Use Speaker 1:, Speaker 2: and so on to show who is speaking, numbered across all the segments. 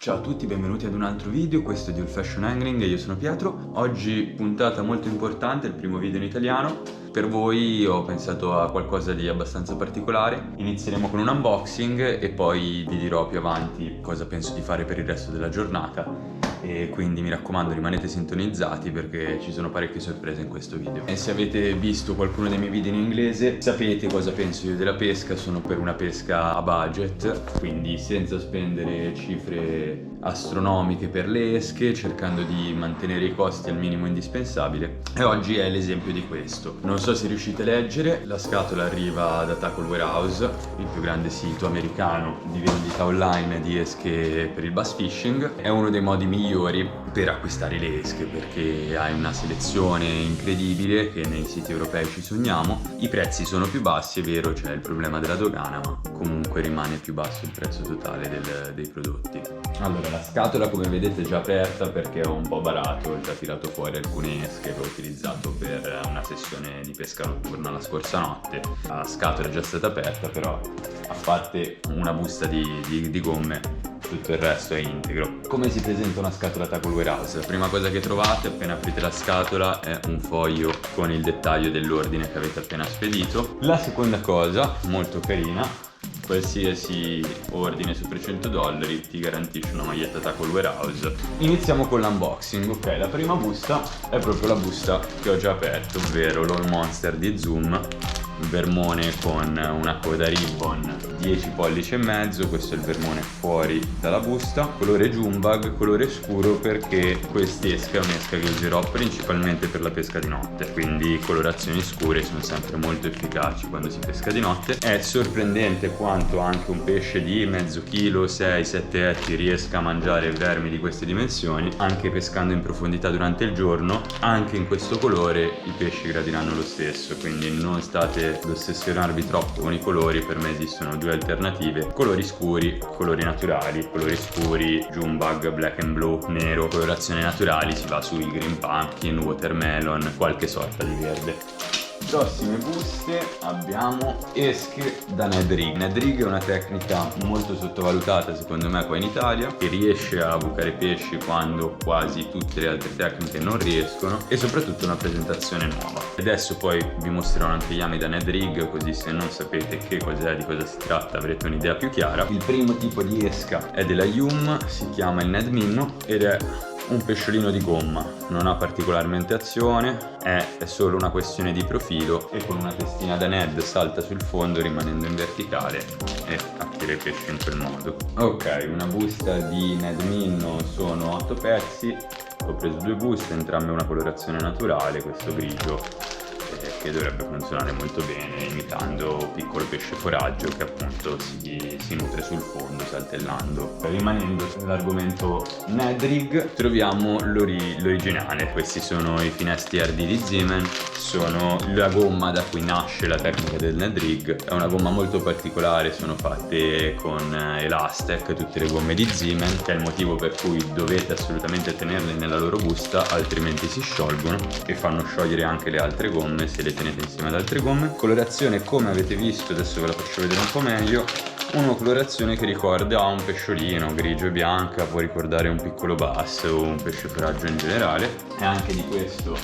Speaker 1: Ciao a tutti, benvenuti ad un altro video, questo è di Old Fashion Angling e io sono Pietro. Oggi puntata molto importante, il primo video in italiano. Per voi ho pensato a qualcosa di abbastanza particolare. Inizieremo con un unboxing e poi vi dirò più avanti cosa penso di fare per il resto della giornata. E quindi mi raccomando, rimanete sintonizzati perché ci sono parecchie sorprese in questo video. E se avete visto qualcuno dei miei video in inglese sapete cosa penso io della pesca. Sono per una pesca a budget, quindi senza spendere cifre astronomiche per le esche, cercando di mantenere i costi al minimo indispensabile. E oggi è l'esempio di questo. Non so se riuscite a leggere, la scatola arriva da Tackle Warehouse, il più grande sito americano di vendita online di esche per il bass fishing. È uno dei modi migliori per acquistare le esche perché hai una selezione incredibile che nei siti europei ci sogniamo. I prezzi sono più bassi, è vero, c'è il problema della dogana, ma comunque rimane più basso il prezzo totale dei prodotti. Allora, la scatola come vedete è già aperta perché ho un po' barato, ho già tirato fuori alcune esche che ho utilizzato per una sessione di pesca notturna la scorsa notte. La scatola è già stata aperta, però a parte una busta di gomme, tutto il resto è integro. Come si presenta una scatola Tackle Warehouse? La prima cosa che trovate appena aprite la scatola è un foglio con il dettaglio dell'ordine che avete appena spedito. La seconda cosa, molto carina, qualsiasi ordine sopra i $100 ti garantisce una maglietta Tackle Warehouse. Iniziamo con l'unboxing. Ok, la prima busta è proprio la busta che ho già aperto, ovvero l'All Monster di Zoom, vermone con una coda ribbon 10 pollici e mezzo. Questo è il vermone fuori dalla busta, colore Jumbag, colore scuro, perché quest'esca è un'esca che userò principalmente per la pesca di notte, quindi colorazioni scure sono sempre molto efficaci quando si pesca di notte. È sorprendente quanto anche un pesce di mezzo chilo, 6-7 etti, riesca a mangiare vermi di queste dimensioni. Anche pescando in profondità durante il giorno, anche in questo colore i pesci gradiranno lo stesso, quindi non state ad ossessionarvi troppo con i colori. Per me esistono due alternative: colori scuri, colori naturali. Colori scuri, Jumbag, black and blue, nero. Colorazioni naturali si va sui green pumpkin, watermelon, qualche sorta di verde. Prossime buste abbiamo esche da Ned Rig. Ned Rig è una tecnica molto sottovalutata secondo me qua in Italia, che riesce a bucare pesci quando quasi tutte le altre tecniche non riescono, e soprattutto una presentazione nuova. Adesso poi vi mostrerò anche gli ami da Ned Rig, così se non sapete che cos'è, di cosa si tratta, avrete un'idea più chiara. Il primo tipo di esca è della Yum, si chiama il Ned Minnow ed è un pesciolino di gomma, non ha particolarmente azione, è solo una questione di profilo, e con una testina da Ned salta sul fondo rimanendo in verticale e attira i pesci in quel modo. Ok, una busta di Ned Minnow sono 8 pezzi, ho preso due buste, entrambe una colorazione naturale, questo grigio che dovrebbe funzionare molto bene, imitando piccolo pesce foraggio che appunto si nutre sul fondo saltellando. Rimanendo sull'argomento Ned Rig, troviamo l'originale. Questi sono i finesti RD di Zeeman, sono la gomma da cui nasce la tecnica del Ned Rig. È una gomma molto particolare, sono fatte con Elastec, tutte le gomme di Zeeman, che è il motivo per cui dovete assolutamente tenerle nella loro busta, altrimenti si sciolgono, e fanno sciogliere anche le altre gomme se le tenete insieme ad altre gomme. Colorazione, come avete visto, adesso ve la faccio vedere un po' meglio, una colorazione che ricorda un pesciolino, grigio e bianca, può ricordare un piccolo bass o un pesce foraggio in generale. E anche di questo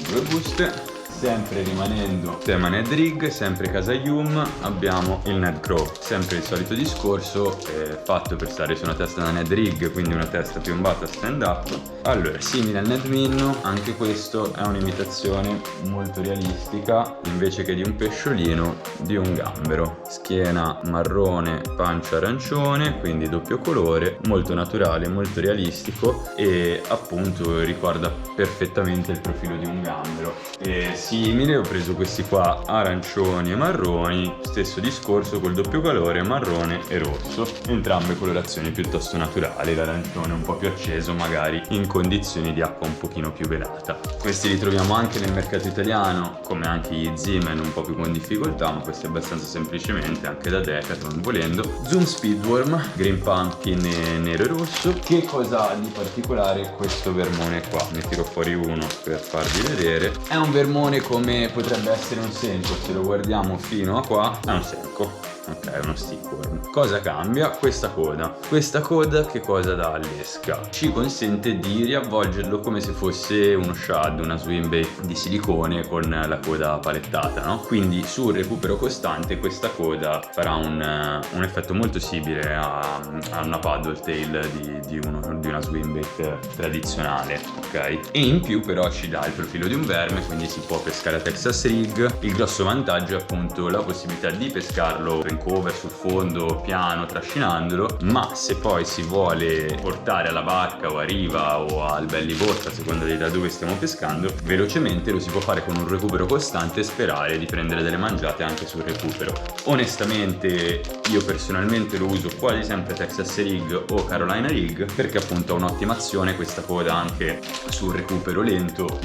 Speaker 1: due buste. Sempre rimanendo tema Ned Rig, sempre casa Yum, abbiamo il Ned Crow. Sempre il solito discorso, fatto per stare su una testa da Ned Rig, quindi una testa piombata stand up. Allora, simile al Ned Minnow, anche questo è un'imitazione molto realistica, invece che di un pesciolino, di un gambero. Schiena marrone, pancia arancione, quindi doppio colore, molto naturale, molto realistico, e appunto ricorda perfettamente il profilo di un gambero. E simile, ho preso questi qua arancioni e marroni, stesso discorso col doppio colore marrone e rosso, entrambe colorazioni piuttosto naturali, l'arancione un po' più acceso, magari in condizioni di acqua un pochino più velata. Questi li troviamo anche nel mercato italiano, come anche gli Zeeman, un po' più con difficoltà, ma questi abbastanza semplicemente anche da Decathlon volendo. Zoom Speedworm, green pumpkin e nero e rosso. Che cosa ha di particolare questo vermone qua? Ne tiro fuori uno per farvi vedere. È un vermone come potrebbe essere un senco, se lo guardiamo fino a qua è un senco. ok, è uno stick worm. Cosa cambia? Questa coda. Questa coda che cosa dà all'esca? Ci consente di riavvolgerlo come se fosse uno shad, una swim bait di silicone con la coda palettata, no? Quindi sul recupero costante questa coda farà un effetto molto simile a una paddle tail di una swim bait tradizionale, ok? E in più però ci dà il profilo di un verme, quindi si può pescare a Texas rig. Il grosso vantaggio è appunto la possibilità di pescarlo in cover, sul fondo, piano, trascinandolo, ma se poi si vuole portare alla barca o a riva o al belliboat, a seconda da dove stiamo pescando, velocemente lo si può fare con un recupero costante e sperare di prendere delle mangiate anche sul recupero. Onestamente io personalmente lo uso quasi sempre Texas rig o Carolina rig, perché appunto ha un'ottima azione questa coda anche sul recupero lento,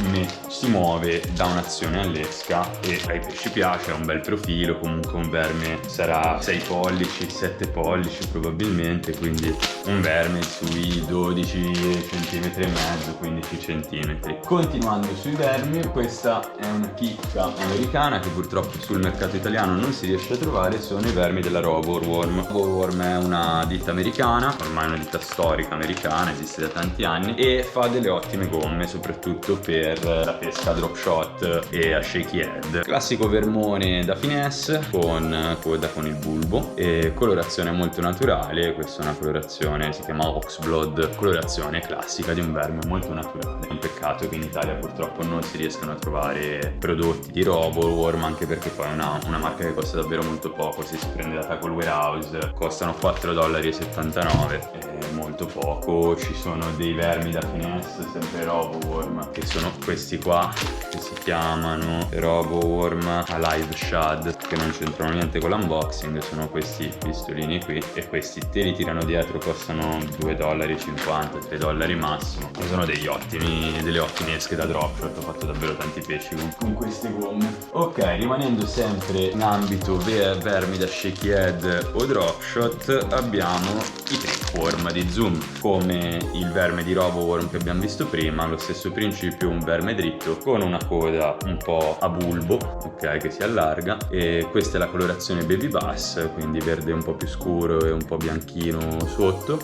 Speaker 1: si muove da un'azione all'esca e ai pesci piace, ha un bel profilo, comunque un verme sarà 6 pollici, 7 pollici probabilmente, quindi un verme sui 12 cm e mezzo, 15 cm. Continuando sui vermi, questa è una chicca americana che purtroppo sul mercato italiano non si riesce a trovare, sono i vermi della Roborworm. Roborworm è una ditta americana, ormai una ditta storica americana, esiste da tanti anni e fa delle ottime gomme, soprattutto per la pesca a drop shot e a shaky head. Classico vermone da finesse con coda con il bulbo e colorazione molto naturale. Questa è una colorazione, si chiama Oxblood, colorazione classica di un verme molto naturale. È un peccato che in Italia purtroppo non si riescano a trovare prodotti di Roborworm, anche perché poi è una marca che costa davvero molto poco. Se si prende da Tackle Warehouse costano $4,79, è molto poco. Ci sono dei vermi da finesse sempre Roborworm, che sono questi qua, che si chiamano Roborworm Alive Shad, che non c'entrano niente con l'unboxing, sono questi pistolini qui e questi te li tirano dietro, costano $2,50, $3 massimo, e sono delle ottime esche da drop shot. Ho fatto davvero tanti pesci con queste gomme. Ok, rimanendo sempre in ambito vermi da shaky head o drop shot, abbiamo i trickworm di Zoom. Come il verme di Roborworm che abbiamo visto prima, lo stesso principio, un verme dritto con una coda un po' a bulbo, ok, che si allarga, e questa è la colorazione baby bass, quindi verde un po' più scuro e un po' bianchino sotto.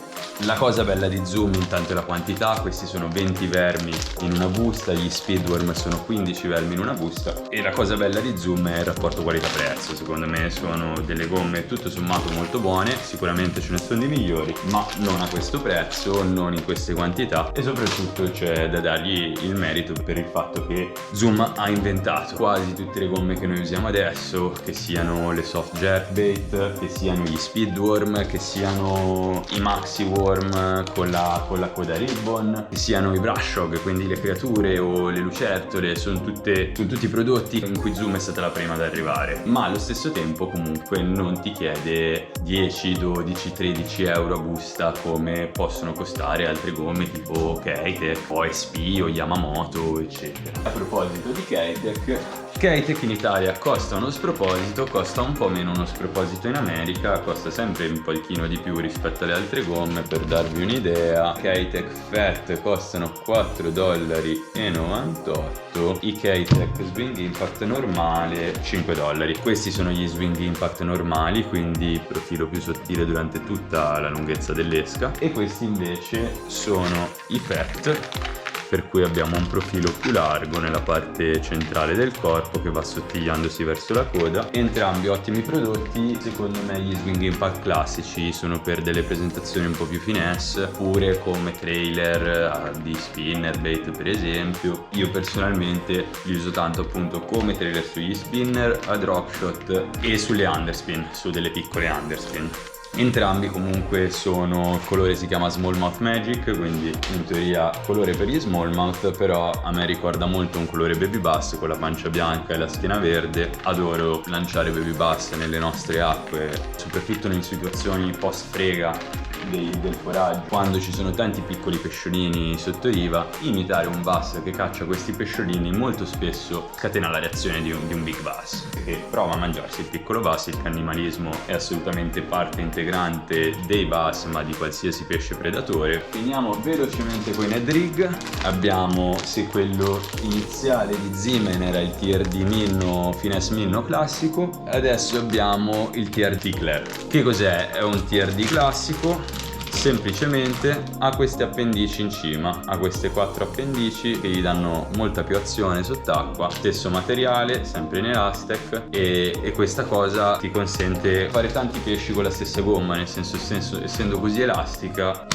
Speaker 1: La cosa bella di Zoom intanto è la quantità, questi sono 20 vermi in una busta, gli speedworm sono 15 vermi in una busta, e la cosa bella di Zoom è il rapporto qualità-prezzo. Secondo me sono delle gomme tutto sommato molto buone, sicuramente ce ne sono di migliori, ma non a questo prezzo, non in queste quantità, e soprattutto c'è da dargli il merito per il fatto che Zoom ha inventato quasi tutte le gomme che noi usiamo adesso, che siano le soft jerkbait, che siano gli speedworm, che siano i maxi worm con la coda ribbon, che siano i brush hog, quindi le creature o le lucertole. Sono tutti prodotti in cui Zoom è stata la prima ad arrivare, ma allo stesso tempo comunque non ti chiede 10, 12, 13 euro a busta come possono costare altre gomme tipo K-Tech o SP o Yamamoto eccetera. A proposito di K-Tech in Italia costa uno sproposito, costa un po' meno uno sproposito in America, costa sempre un pochino di più rispetto alle altre gomme. Per darvi un'idea, K-Tech Fat costano $4,98, i K-Tech Swing Impact normale $5. Questi sono gli Swing Impact normali, quindi profilo più sottile durante tutta la lunghezza dell'esca, e questi invece sono i Fat, per cui abbiamo un profilo più largo nella parte centrale del corpo che va assottigliandosi verso la coda. Entrambi ottimi prodotti. Secondo me gli Swing Impact classici sono per delle presentazioni un po' più finesse, pure come trailer di spinnerbait per esempio. Io personalmente li uso tanto appunto come trailer sugli spinner, a drop shot e sulle underspin, su delle piccole underspin. Entrambi comunque sono, il colore si chiama Smallmouth Magic, quindi in teoria colore per gli smallmouth, però a me ricorda molto un colore baby bass con la pancia bianca e la schiena verde. Adoro lanciare baby bass nelle nostre acque, soprattutto in situazioni post frega del foraggio, quando ci sono tanti piccoli pesciolini sotto riva. Imitare un bass che caccia questi pesciolini molto spesso scatena la reazione di un big bass che prova a mangiarsi il piccolo bass. Il cannibalismo è assolutamente parte integrante integrante dei bass, ma di qualsiasi pesce predatore. Finiamo velocemente con i Ned Rig. Abbiamo, se quello iniziale di Zimmen era il tier di Minnow, finesse Minnow classico, adesso abbiamo il tier Tickler. Che cos'è? È un tier di classico. Semplicemente ha queste appendici in cima, ha queste 4 appendici che gli danno molta più azione sott'acqua, stesso materiale, sempre in Elastec, e questa cosa ti consente di fare tanti pesci con la stessa gomma, nel senso essendo così elastica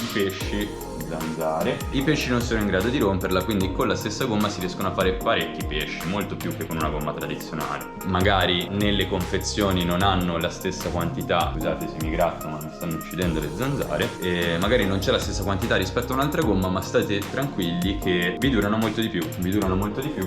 Speaker 1: i pesci non sono in grado di romperla, quindi con la stessa gomma si riescono a fare parecchi pesci, molto più che con una gomma tradizionale. Magari nelle confezioni non hanno la stessa quantità, scusate se mi gratto ma mi stanno uccidendo le zanzare, e magari non c'è la stessa quantità rispetto a un'altra gomma, ma state tranquilli che vi durano molto di più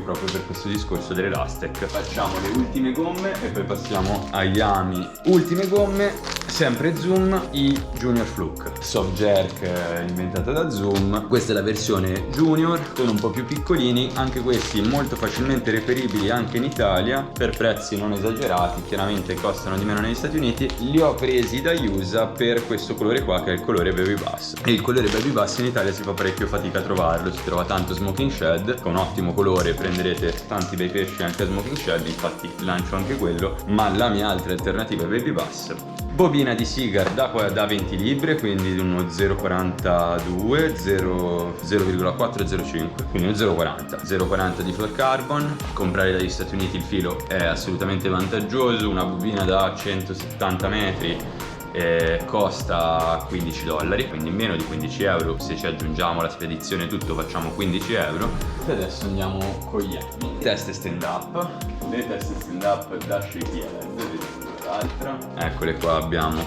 Speaker 1: proprio per questo discorso dell'Elastec. Facciamo le ultime gomme e poi passiamo agli ami. Ultime gomme, sempre Zoom, i Junior Fluke Soft Jerk, inventata da Zoom. Questa è la versione Junior, sono un po' più piccolini, anche questi molto facilmente reperibili anche in Italia per prezzi non esagerati, chiaramente costano di meno negli Stati Uniti. Li ho presi da USA per questo colore qua, che è il colore Baby Bass, e il colore Baby Bass in Italia si fa parecchio fatica a trovarlo, si trova tanto Smoking Shad, che è un ottimo colore, prenderete tanti bei pesci anche a Smoking Shad, infatti lancio anche quello, ma la mia altra alternativa è Baby Bass. Bobina di Seaguar da 20 libbre, quindi uno 0,42, 0,4 e 0,5, quindi uno 0,40 di fluorocarbon. Comprare dagli Stati Uniti il filo è assolutamente vantaggioso, una bobina da 170 metri costa $15, quindi meno di 15 euro. Se ci aggiungiamo la spedizione e tutto facciamo 15 euro. E adesso andiamo con gli ami. Le teste stand up da Shaky l'altra. Eccole qua, abbiamo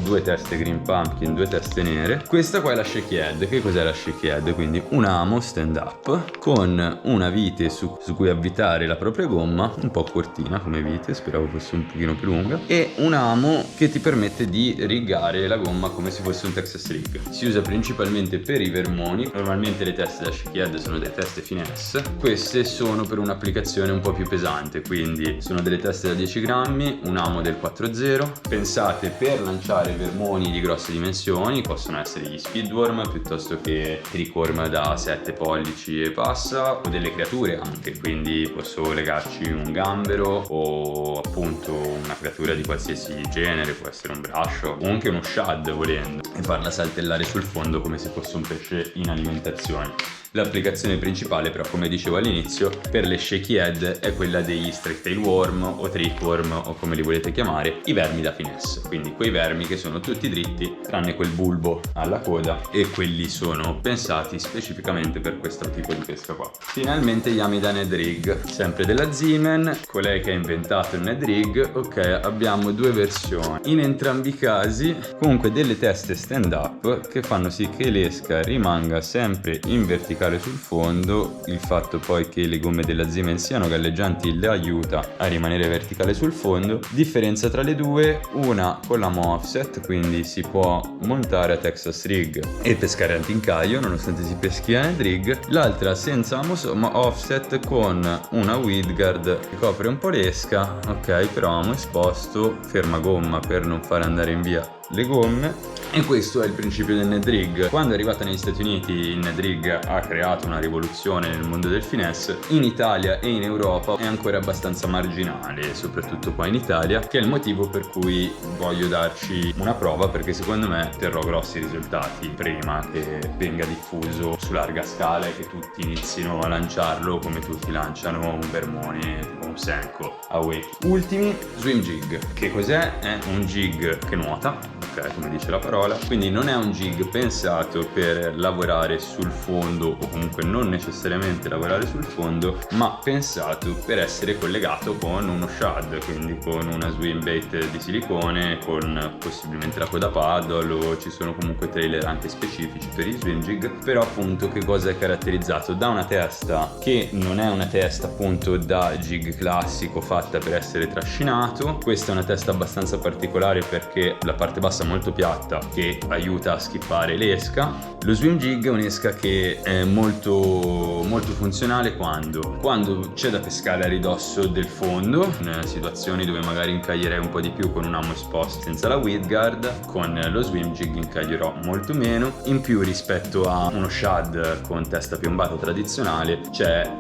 Speaker 1: due teste green pumpkin, due teste nere. Questa qua è la Shaky Head. Che cos'è la Shaky Head? Quindi un amo stand up con una vite su cui avvitare la propria gomma, un po' cortina come vite, speravo fosse un pochino più lunga, e un amo che ti permette di rigare la gomma come se fosse un Texas Rig. Si usa principalmente per i vermoni. Normalmente le teste da Shaky Head sono delle teste finesse, queste sono per un'applicazione un po' più pesante, quindi sono delle teste da 10 grammi, un amo del 4.0, pensate per lanciare vermoni di grosse dimensioni, possono essere gli speedworm piuttosto che tricorm da 7 pollici e passa, o delle creature anche, quindi posso legarci un gambero o appunto una creatura di qualsiasi genere, può essere un braccio o anche uno shad volendo, e farla saltellare sul fondo come se fosse un pesce in alimentazione. L'applicazione principale però, come dicevo all'inizio, per le Shaky Head è quella degli straight tail worm o trickworm o come li volete chiamare, i vermi da finesse, quindi quei vermi che sono tutti dritti tranne quel bulbo alla coda, e quelli sono pensati specificamente per questo tipo di pesca qua. Finalmente gli ami da Ned Rig, sempre della Zimmen, colei che ha inventato il Ned Rig. Ok, abbiamo due versioni, in entrambi i casi comunque delle teste stand up che fanno sì che l'esca rimanga sempre in verticale sul fondo. Il fatto poi che le gomme della Zimmen siano galleggianti le aiuta a rimanere verticale sul fondo. Differenza tra le due: una con l'amo offset, quindi si può montare a Texas Rig e pescare antincaio nonostante si peschi a Ned Rig, l'altra senza amo offset con una Widguard che copre un po' l'esca, ok, però amo esposto, ferma gomma per non far andare in via le gomme. E questo è il principio del Ned Rig. Quando è arrivata negli Stati Uniti, il Ned Rig ha creato una rivoluzione nel mondo del finesse. In Italia e in Europa è ancora abbastanza marginale, soprattutto qua in Italia, che è il motivo per cui voglio darci una prova, perché secondo me terrò grossi risultati prima che venga diffuso su larga scala e che tutti inizino a lanciarlo come tutti lanciano un vermone tipo un Senko a wake. Ultimi, swim jig. Che cos'è? È un jig che nuota, ok, come dice la parola. Quindi non è un jig pensato per lavorare sul fondo, o comunque non necessariamente lavorare sul fondo, ma pensato per essere collegato con uno shad, quindi con una swim bait di silicone, con possibilmente la coda paddle, o ci sono comunque trailer anche specifici per i swim jig. Però appunto che cosa è caratterizzato? Da una testa che non è una testa appunto da jig classico fatta per essere trascinato. Questa è una testa abbastanza particolare perché la parte bassa bassa molto piatta che aiuta a skippare l'esca. Lo swim jig è un'esca che è molto funzionale quando c'è da pescare a ridosso del fondo, in situazioni dove magari incaglierei un po' di più con un amo esposto senza la weed guard. Con lo swim jig incaglierò molto meno. In più, rispetto a uno shad con testa piombata tradizionale, c'è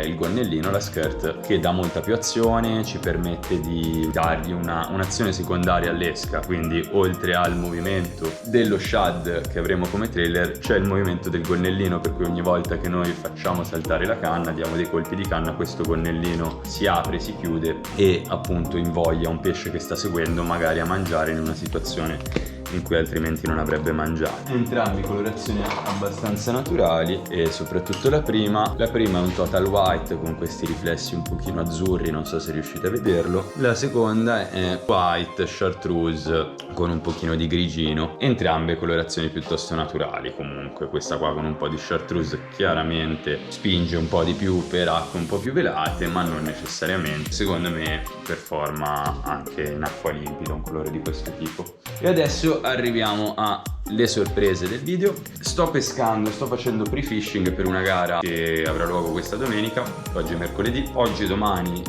Speaker 1: il gonnellino, la skirt, che dà molta più azione, ci permette di dargli un'azione secondaria all'esca. Quindi oltre al movimento dello shad che avremo come trailer, c'è il movimento del gonnellino, per cui ogni volta che noi facciamo saltare la canna, diamo dei colpi di canna, questo gonnellino si apre, si chiude e appunto invoglia un pesce che sta seguendo magari a mangiare in una situazione in cui altrimenti non avrebbe mangiato. Entrambi colorazioni abbastanza naturali, e soprattutto la prima è un total white con questi riflessi un pochino azzurri, non so se riuscite a vederlo. La seconda è white chartreuse con un pochino di grigino, entrambe colorazioni piuttosto naturali. Comunque questa qua con un po' di chartreuse chiaramente spinge un po' di più per acque un po' più velate, ma non necessariamente. Secondo me performa anche in acqua limpida un colore di questo tipo. E adesso arriviamo alle sorprese del video. Sto facendo pre-fishing per una gara che avrà luogo questa domenica. Oggi è mercoledì. Oggi e domani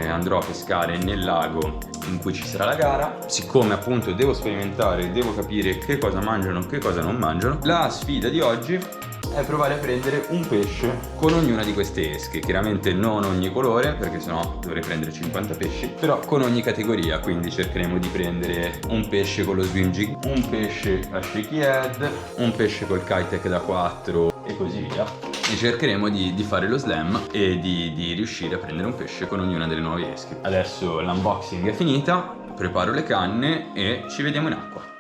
Speaker 1: andrò a pescare nel lago in cui ci sarà la gara. Siccome appunto devo sperimentare, devo capire che cosa mangiano, che cosa non mangiano, la sfida di oggi è provare a prendere un pesce con ognuna di queste esche. Chiaramente non ogni colore, perché sennò dovrei prendere 50 pesci, però con ogni categoria. Quindi cercheremo di prendere un pesce con lo swim jig, un pesce a shaky head, un pesce col Keitech da 4 e così via, e cercheremo di fare lo slam e di riuscire a prendere un pesce con ognuna delle nuove esche. Adesso l'unboxing è finita, preparo le canne e ci vediamo in acqua.